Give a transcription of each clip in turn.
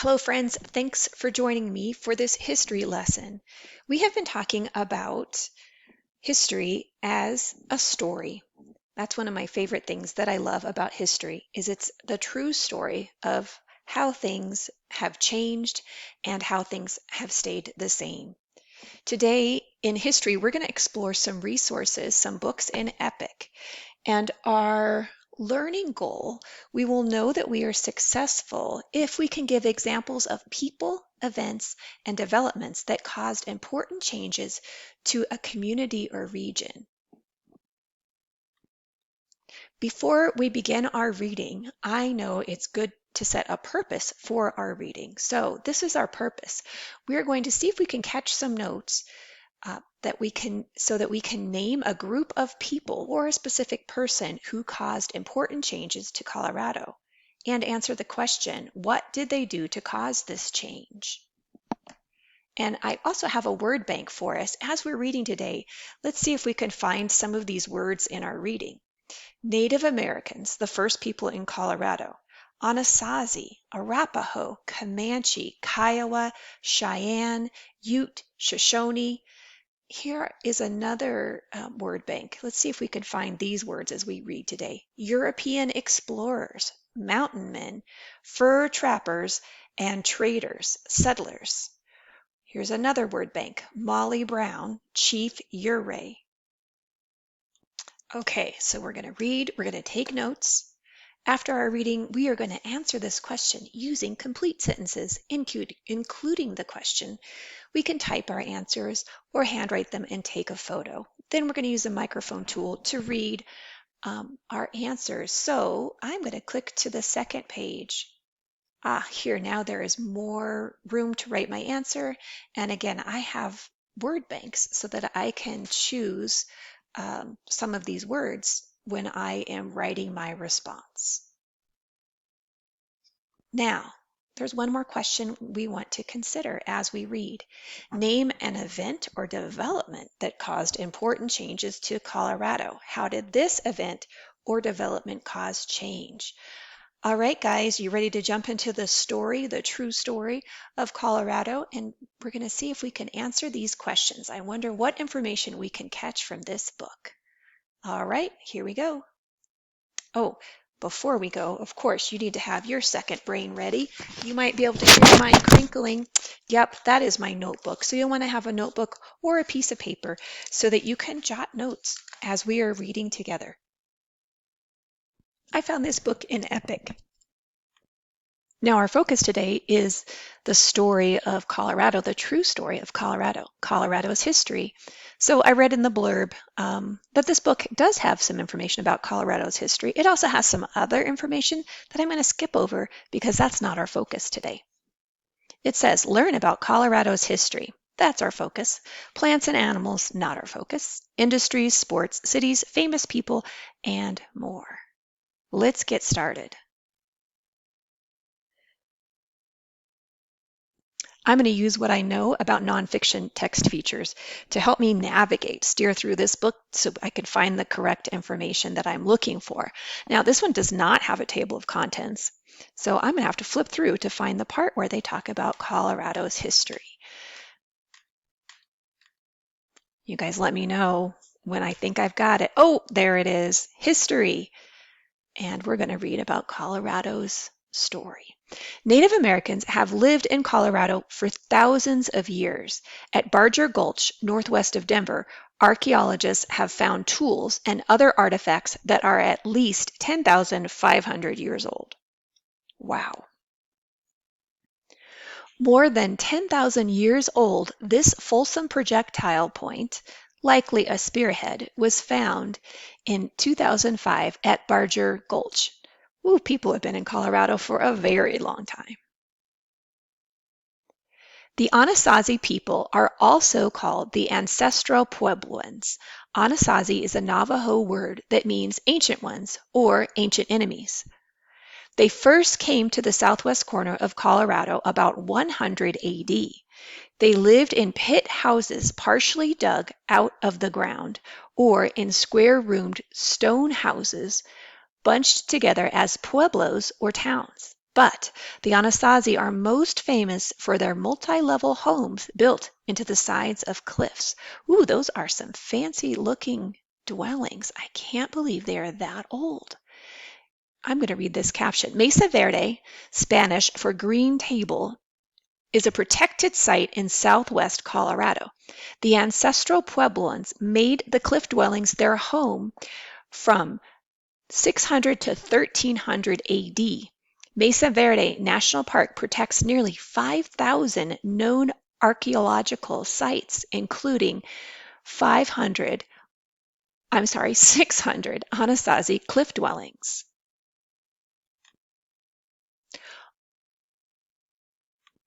Hello, friends. Thanks for joining me for this history lesson. We have been talking about history as a story. That's one of my favorite things that I love about history is it's the true story of how things have changed and how things have stayed the same. Today in history, we're going to explore some resources, some books in Epic, and our learning goal, we will know that we are successful if we can give examples of people, events, and developments that caused important changes to a community or region. Before we begin our reading, I know it's good to set a purpose for our reading. So this is our purpose. We're going to see if we can catch some notes so that we can name a group of people or a specific person who caused important changes to Colorado and answer the question, what did they do to cause this change? And I also have a word bank for us. As we're reading today, let's see if we can find some of these words in our reading. Native Americans, the first people in Colorado. Anasazi, Arapaho, Comanche, Kiowa, Cheyenne, Ute, Shoshone. Here is another word bank. Let's see if we can find these words as we read today. European explorers, mountain men, fur trappers, and traders, settlers. Here's another word bank. Molly Brown, Chief Ouray. Okay, so we're going to read, we're going to take notes. After our reading, we are going to answer this question using complete sentences, including the question. We can type our answers or handwrite them and take a photo. Then we're going to use the microphone tool to read our answers. So I'm going to click to the second page. Here now there is more room to write my answer. And again, I have word banks so that I can choose some of these words when I am writing my response. Now, there's one more question we want to consider as we read. Name an event or development that caused important changes to Colorado. How did this event or development cause change? All right, guys, you ready to jump into the story, the true story of Colorado? And we're going to see if we can answer these questions. I wonder what information we can catch from this book. All right, here we go. Oh, before we go, of course, you need to have your second brain ready. You might be able to hear mine crinkling. Yep, that is my notebook. So you'll want to have a notebook or a piece of paper so that you can jot notes as we are reading together. I found this book in Epic. Now, our focus today is the story of Colorado, the true story of Colorado, Colorado's history. So I read in the blurb that this book does have some information about Colorado's history. It also has some other information that I'm going to skip over because that's not our focus today. It says, learn about Colorado's history. That's our focus. Plants and animals, not our focus. Industries, sports, cities, famous people, and more. Let's get started. I'm going to use what I know about nonfiction text features to help me steer through this book so I can find the correct information that I'm looking for. Now, this one does not have a table of contents, so I'm going to have to flip through to find the part where they talk about Colorado's history. You guys let me know when I think I've got it. Oh, there it is, history. And we're going to read about Colorado's story. Native Americans have lived in Colorado for thousands of years. At Barger Gulch, northwest of Denver, archaeologists have found tools and other artifacts that are at least 10,500 years old. Wow. More than 10,000 years old, this Folsom projectile point, likely a spearhead, was found in 2005 at Barger Gulch. Ooh, people have been in Colorado for a very long time. The Anasazi people are also called the ancestral Puebloans. Anasazi is a Navajo word that means ancient ones or ancient enemies. They first came to the southwest corner of Colorado about 100 AD. They lived in pit houses partially dug out of the ground or in square-roomed stone houses bunched together as pueblos or towns. But the Anasazi are most famous for their multi-level homes built into the sides of cliffs. Ooh, those are some fancy looking dwellings. I can't believe they are that old. I'm going to read this caption. Mesa Verde, Spanish for green table, is a protected site in southwest Colorado. The ancestral Puebloans made the cliff dwellings their home from 600 to 1300 AD. Mesa Verde National Park protects nearly 5,000 known archaeological sites, including 600 Anasazi cliff dwellings.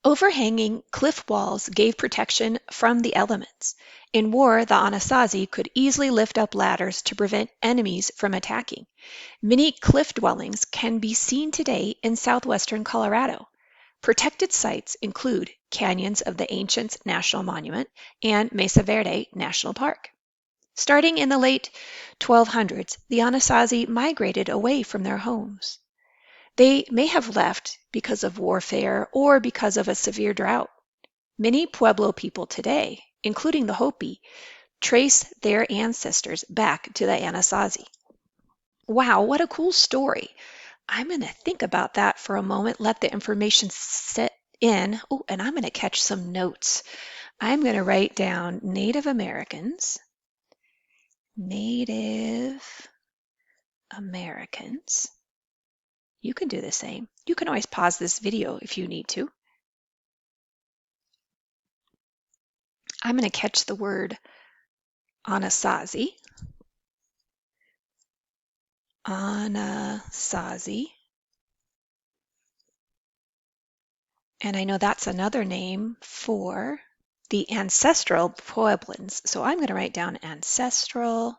Overhanging cliff walls gave protection from the elements. In war, the Anasazi could easily lift up ladders to prevent enemies from attacking. Many cliff dwellings can be seen today in southwestern Colorado. Protected sites include Canyons of the Ancients National Monument and Mesa Verde National Park. Starting in the late 1200s, the Anasazi migrated away from their homes. They may have left because of warfare or because of a severe drought. Many Pueblo people today, including the Hopi, trace their ancestors back to the Anasazi. Wow, what a cool story. I'm going to think about that for a moment, let the information set in. Oh, and I'm going to catch some notes. I'm going to write down Native Americans. Native Americans. You can do the same. You can always pause this video if you need to. I'm going to catch the word Anasazi. Anasazi. And I know that's another name for the ancestral Pueblans. So I'm going to write down ancestral,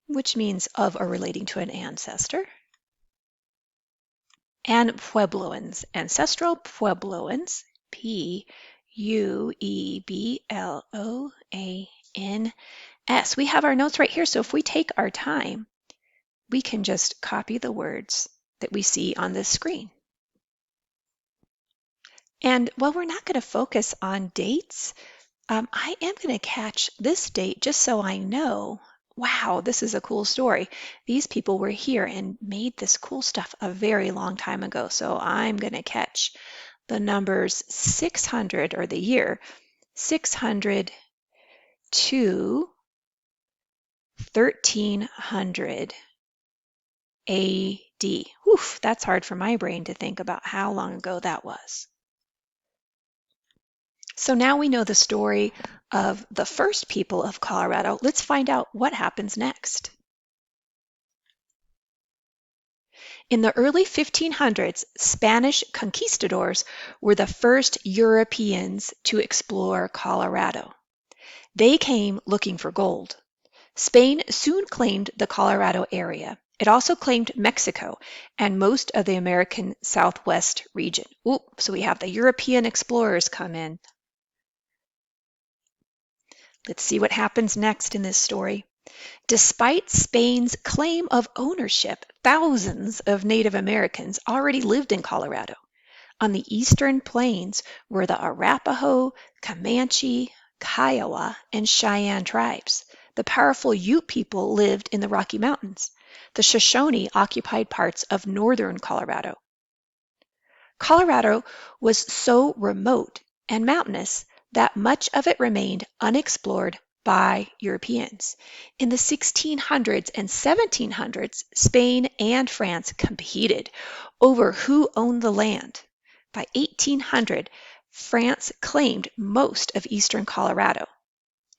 which means of or relating to an ancestor. And Puebloans, ancestral Puebloans, Puebloans. We have our notes right here, so if we take our time, we can just copy the words that we see on this screen. And while we're not going to focus on dates, I am going to catch this date just so I know, wow, this is a cool story. These people were here and made this cool stuff a very long time ago. So I'm going to catch the numbers 600, or the year 600 to 1300 AD. Oof, that's hard for my brain to think about how long ago that was. So now we know the story of the first people of Colorado. Let's find out what happens next. In the early 1500s, Spanish conquistadors were the first Europeans to explore Colorado. They came looking for gold. Spain soon claimed the Colorado area. It also claimed Mexico and most of the American Southwest region. Ooh, so we have the European explorers come in. Let's see what happens next in this story. Despite Spain's claim of ownership, thousands of Native Americans already lived in Colorado. On the eastern plains were the Arapaho, Comanche, Kiowa, and Cheyenne tribes. The powerful Ute people lived in the Rocky Mountains. The Shoshone occupied parts of northern Colorado. Colorado was so remote and mountainous that much of it remained unexplored by Europeans. In the 1600s and 1700s, Spain and France competed over who owned the land. By 1800, France claimed most of eastern Colorado.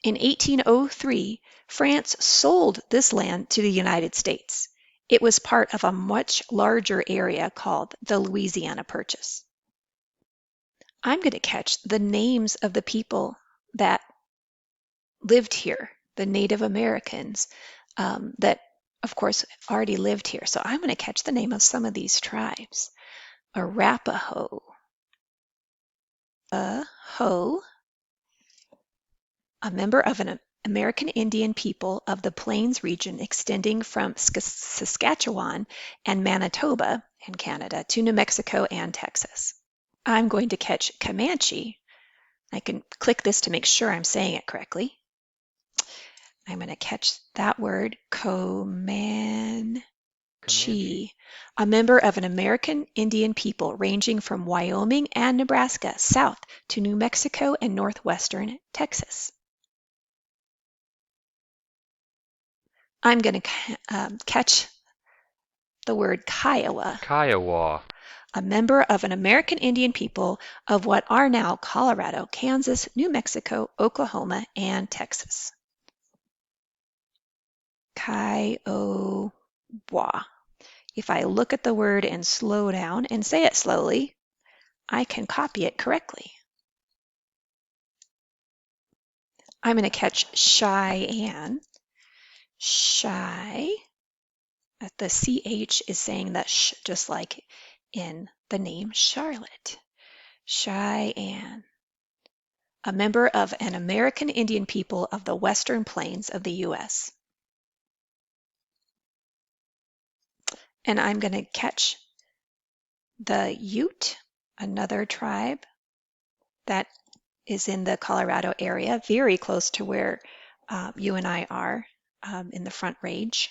In 1803, France sold this land to the United States. It was part of a much larger area called the Louisiana Purchase. I'm going to catch the names of the people that lived here, the Native Americans that, of course, already lived here. So I'm going to catch the name of some of these tribes. Arapaho, a member of an American Indian people of the Plains region extending from Saskatchewan and Manitoba in Canada to New Mexico and Texas. I'm going to catch Comanche. I can click this to make sure I'm saying it correctly. I'm going to catch that word, Comanche, a member of an American Indian people ranging from Wyoming and Nebraska south to New Mexico and northwestern Texas. I'm going to catch the word Kiowa. Kiowa. A member of an American Indian people of what are now Colorado, Kansas, New Mexico, Oklahoma, and Texas. Kiowa. If I look at the word and slow down and say it slowly, I can copy it correctly. I'm going to catch Cheyenne. Shy. The CH is saying that sh, just like in the name Charlotte. Cheyenne. A member of an American Indian people of the Western Plains of the U.S. And I'm going to catch the Ute, another tribe that is in the Colorado area, very close to where you and I are in the Front Range.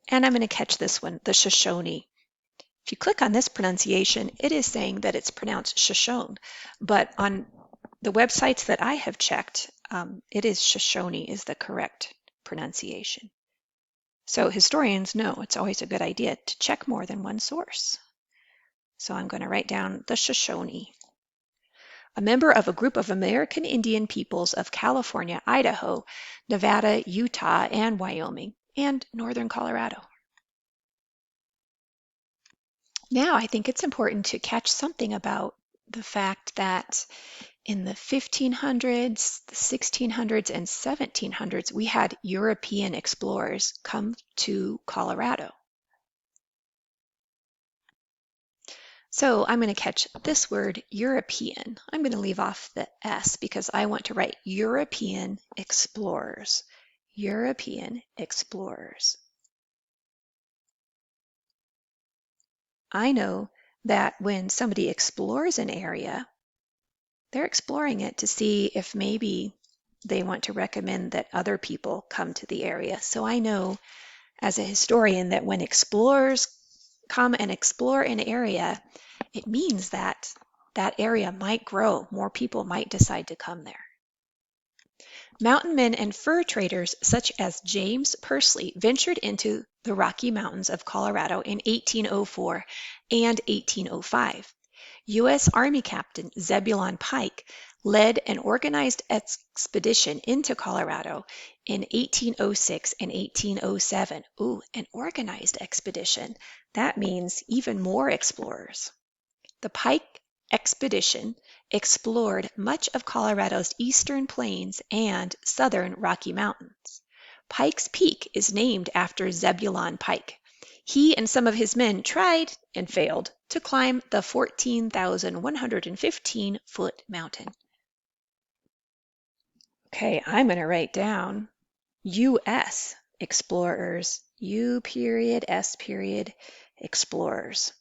And I'm going to catch this one, the Shoshone. If you click on this pronunciation, it is saying that it's pronounced Shoshone, but on the websites that I have checked, it is Shoshone is the correct pronunciation. So historians know it's always a good idea to check more than one source. So I'm going to write down the Shoshone. A member of a group of American Indian peoples of California, Idaho, Nevada, Utah, and Wyoming, and northern Colorado. Now I think it's important to catch something about the fact that in the 1500s, the 1600s, and 1700s, we had European explorers come to Colorado. So I'm going to catch this word, European. I'm going to leave off the S because I want to write European explorers. European explorers. I know that when somebody explores an area, they're exploring it to see if maybe they want to recommend that other people come to the area. So I know as a historian that when explorers come and explore an area, it means that that area might grow. More people might decide to come there. Mountain men and fur traders such as James Pursley ventured into the Rocky Mountains of Colorado in 1804 and 1805. U.S. Army Captain Zebulon Pike led an organized expedition into Colorado in 1806 and 1807. Ooh, an organized expedition. That means even more explorers. The Pike expedition explored much of Colorado's eastern plains and southern Rocky Mountains. Pikes Peak is named after Zebulon Pike. He and some of his men tried and failed to climb the 14,115-foot mountain. Okay, I'm going to write down U.S. explorers, U.S. explorers.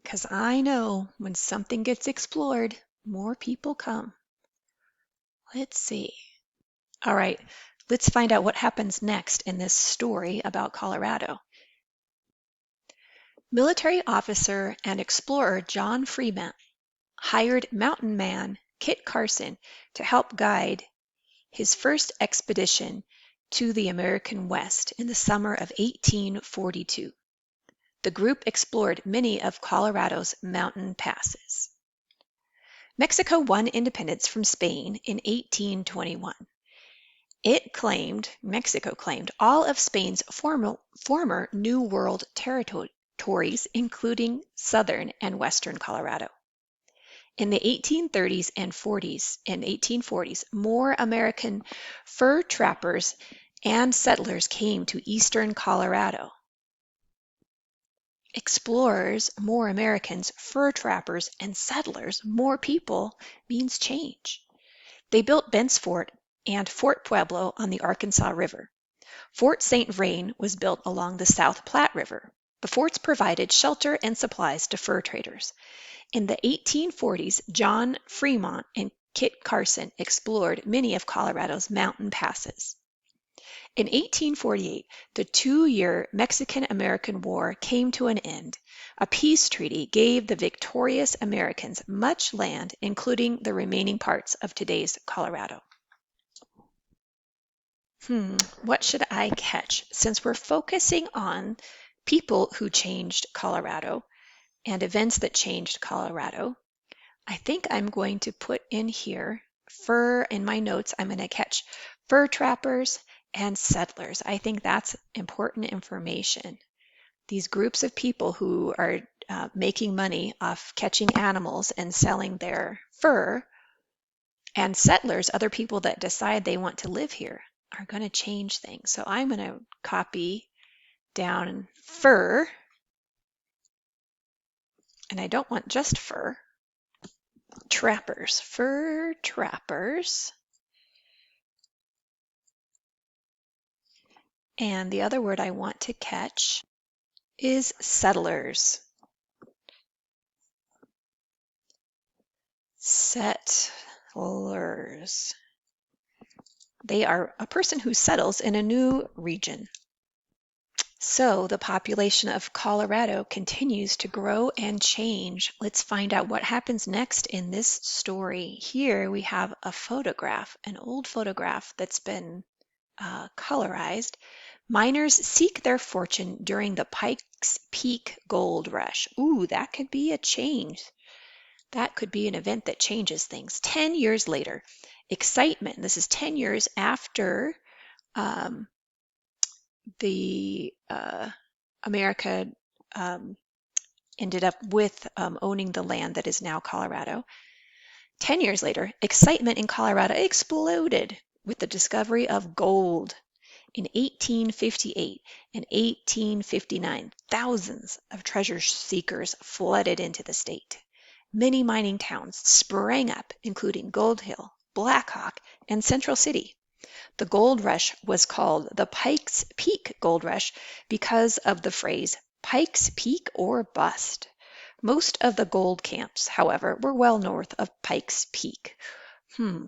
Because I know when something gets explored, more people come. Let's see. All right, let's find out what happens next in this story about Colorado. Military officer and explorer John Fremont hired mountain man Kit Carson to help guide his first expedition to the American West in the summer of 1842. The group explored many of Colorado's mountain passes. Mexico won independence from Spain in 1821. Mexico claimed all of Spain's former New World territories, including southern and western Colorado. In the 1830s and 1840s, more American fur trappers and settlers came to eastern Colorado. Explorers, more Americans, fur trappers, and settlers, more people, means change. They built Bent's Fort and Fort Pueblo on the Arkansas River. Fort St. Vrain was built along the South Platte River. The forts provided shelter and supplies to fur traders. In the 1840s, John Fremont and Kit Carson explored many of Colorado's mountain passes. In 1848, the two-year Mexican-American War came to an end. A peace treaty gave the victorious Americans much land, including the remaining parts of today's Colorado. What should I catch? Since we're focusing on people who changed Colorado and events that changed Colorado, I think I'm going to put in here fur in my notes. I'm going to catch fur trappers and settlers. I think that's important information. These groups of people who are making money off catching animals and selling their fur, and settlers, other people that decide they want to live here, are going to change things. So I'm going to copy down fur, and I don't want just fur. Trappers, fur trappers. And the other word I want to catch is settlers. Settlers. They are a person who settles in a new region. So the population of Colorado continues to grow and change. Let's find out what happens next in this story. Here we have a photograph, an old photograph that's been colorized. Miners seek their fortune during the Pikes Peak Gold Rush. Ooh, that could be a change. That could be an event that changes things. 10 years later, excitement. This is 10 years after the America ended up with owning the land that is now Colorado. 10 years later, excitement in Colorado exploded with the discovery of gold. In 1858 and 1859, thousands of treasure seekers flooded into the state. Many mining towns sprang up, including Gold Hill, Black Hawk, and Central City. The gold rush was called the Pikes Peak Gold Rush because of the phrase Pikes Peak or bust. Most of the gold camps, however, were well north of Pikes Peak.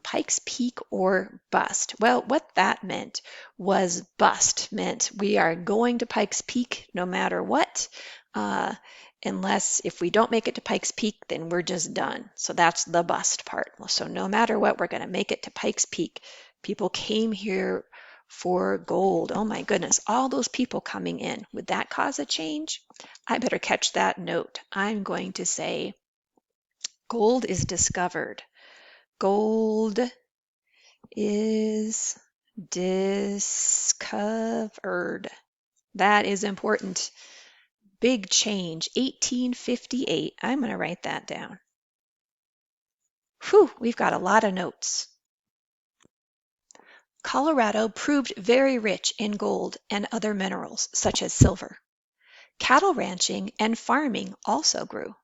Pikes Peak or bust. Well, what that meant was bust meant we are going to Pikes Peak no matter what. Unless if we don't make it to Pikes Peak, then we're just done. So that's the bust part. So no matter what, we're going to make it to Pikes Peak. People came here for gold. Oh my goodness, all those people coming in. Would that cause a change? I better catch that note. I'm going to say gold is discovered. Gold is discovered. That is important. Big change, 1858. I'm going to write that down. Whew, we've got a lot of notes. Colorado proved very rich in gold and other minerals, such as silver. Cattle ranching and farming also grew.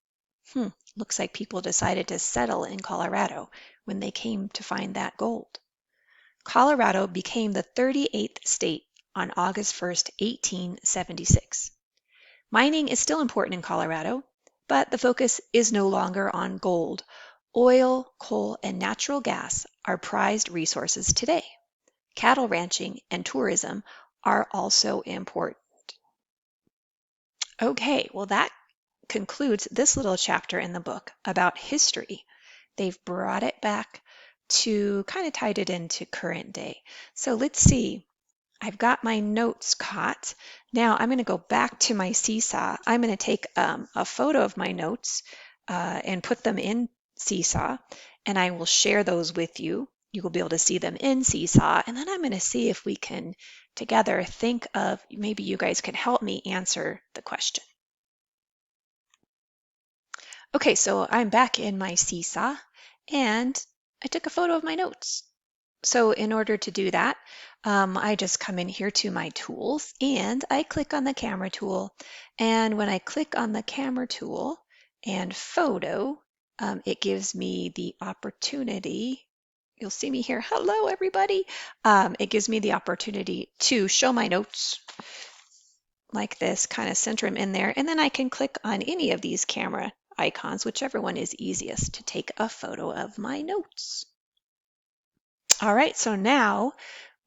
Looks like people decided to settle in Colorado when they came to find that gold. Colorado became the 38th state on August 1st, 1876. Mining is still important in Colorado, but the focus is no longer on gold. Oil, coal, and natural gas are prized resources today. Cattle ranching and tourism are also important. Okay, well that concludes this little chapter in the book about history. They've brought it back to kind of tied it into current day. So let's see. I've got my notes caught. Now I'm going to go back to my Seesaw. I'm going to take a photo of my notes and put them in Seesaw, and I will share those with you. You will be able to see them in Seesaw, and then I'm going to see if we can together think of, maybe you guys can help me answer the question. Okay, so I'm back in my Seesaw, and I took a photo of my notes. So in order to do that, I just come in here to my tools and I click on the camera tool. And when I click on the camera tool and photo, it gives me the opportunity. You'll see me here. Hello, everybody. It gives me the opportunity to show my notes like this, kind of center them in there. And then I can click on any of these camera icons, whichever one is easiest to take a photo of my notes. All right, so now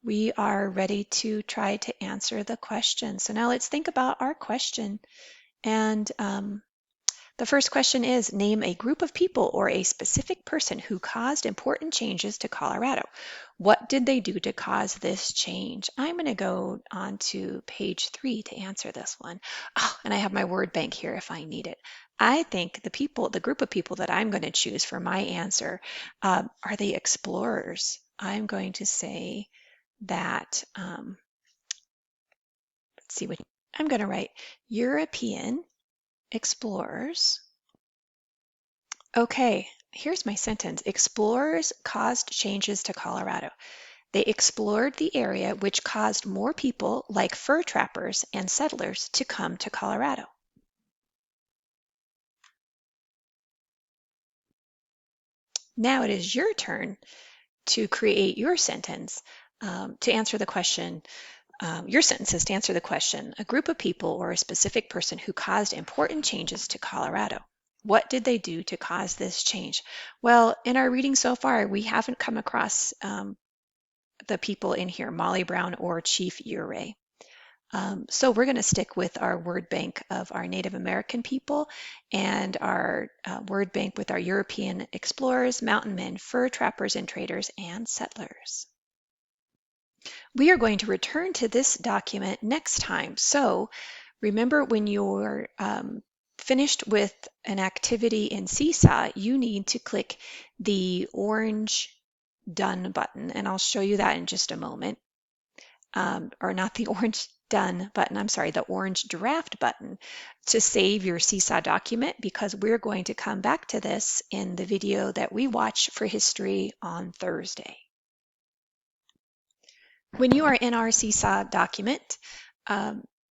we are ready to try to answer the question. So now let's think about our question. And the first question is, name a group of people or a specific person who caused important changes to Colorado. What did they do to cause this change? I'm going to go on to page 3 to answer this one. Oh, and I have my word bank here if I need it. I think the group of people that I'm going to choose for my answer are the explorers. I'm going to say that, let's see what I'm going to write, European explorers. Okay, here's my sentence. Explorers caused changes to Colorado. They explored the area, which caused more people like fur trappers and settlers to come to Colorado. Now it is your turn to create your sentence to answer the question. Your sentences to answer the question, a group of people or a specific person who caused important changes to Colorado. What did they do to cause this change? Well, in our reading so far, we haven't come across the people in here, Molly Brown or Chief Ouray. So we're going to stick with our word bank of our Native American people and our word bank with our European explorers, mountain men, fur trappers and traders, and settlers. We are going to return to this document next time. So remember, when you're finished with an activity in Seesaw, you need to click the orange Done button, and I'll show you that in just a moment. Or not the orange Done button, I'm sorry, the orange Draft button to save your Seesaw document, because we're going to come back to this in the video that we watch for history on Thursday. When you are in our Seesaw document,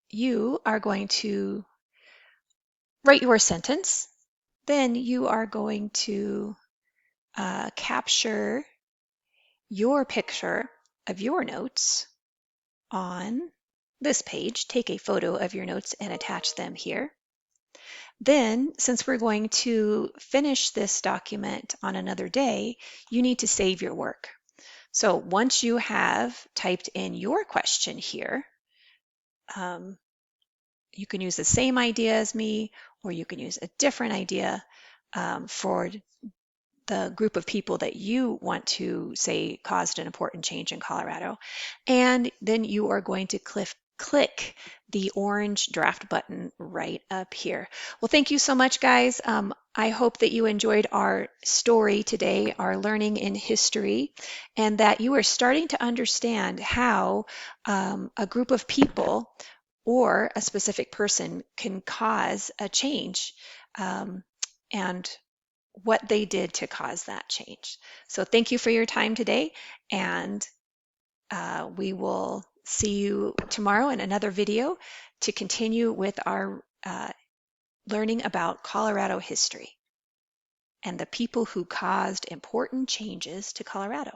you are going to write your sentence. Then you are going to capture your picture of your notes on this page. Take a photo of your notes and attach them here. Then, since we're going to finish this document on another day, you need to save your work. So once you have typed in your question here, you can use the same idea as me, or you can use a different idea for the group of people that you want to say caused an important change in Colorado. And then you are going to click the orange draft button right up here. Well, thank you so much, guys. I hope that you enjoyed our story today, our learning in history, and that you are starting to understand how a group of people or a specific person can cause a change, and what they did to cause that change. So thank you for your time today, and we will see you tomorrow in another video to continue with our learning about Colorado history and the people who caused important changes to Colorado.